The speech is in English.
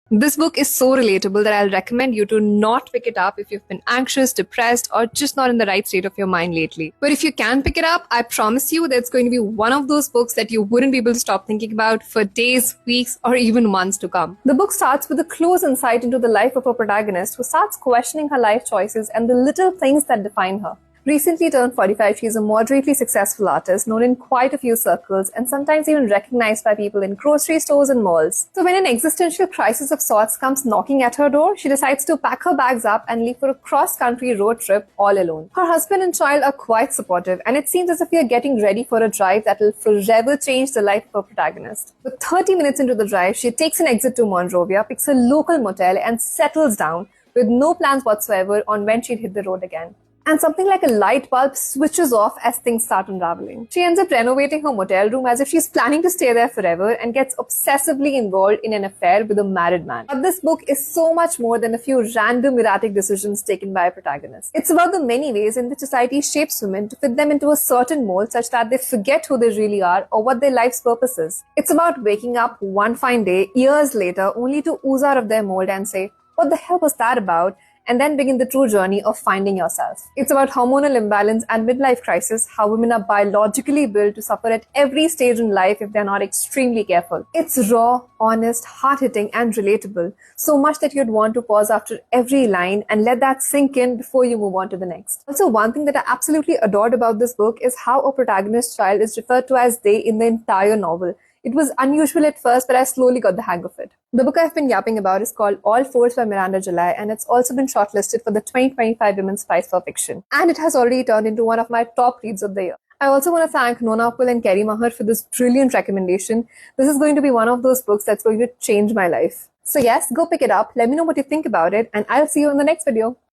This book is so relatable that I'll recommend you to not pick it up if you've been anxious, depressed, or just not in the right state of your mind lately. But if you can pick it up, I promise you that it's going to be one of those books that you wouldn't be able to stop thinking about for days, weeks, or even months to come. The book starts with a close insight into the life of a protagonist who starts questioning her life choices and the little things that define her. Recently turned 45, she is a moderately successful artist known in quite a few circles and sometimes even recognized by people in grocery stores and malls. So when an existential crisis of sorts comes knocking at her door, she decides to pack her bags up and leave for a cross-country road trip all alone. Her husband and child are quite supportive, and it seems as if we are getting ready for a drive that will forever change the life of our protagonist. But 30 minutes into the drive, she takes an exit to Monrovia, picks a local motel and settles down with no plans whatsoever on when she'll hit the road again. And something like a light bulb switches off as things start unraveling. She ends up renovating her motel room as if she's planning to stay there forever and gets obsessively involved in an affair with a married man. But this book is so much more than a few random erratic decisions taken by a protagonist. It's about the many ways in which society shapes women to fit them into a certain mold such that they forget who they really are or what their life's purpose is. It's about waking up one fine day, years later, only to ooze out of their mold and say, "What the hell was that about?" and then begin the true journey of finding yourself. It's about hormonal imbalance and midlife crisis, how women are biologically built to suffer at every stage in life if they're not extremely careful. It's raw, honest, hard-hitting, and relatable, so much that you'd want to pause after every line and let that sink in before you move on to the next. Also, one thing that I absolutely adored about this book is how a protagonist's child is referred to as they in the entire novel. It was unusual at first, but I slowly got the hang of it. The book I've been yapping about is called All Fours by Miranda July, and it's also been shortlisted for the 2025 Women's Prize for Fiction. And it has already turned into one of my top reads of the year. I also want to thank Nona Apul and Kerry Maher for this brilliant recommendation. This is going to be one of those books that's going to change my life. So yes, go pick it up, let me know what you think about it, and I'll see you in the next video.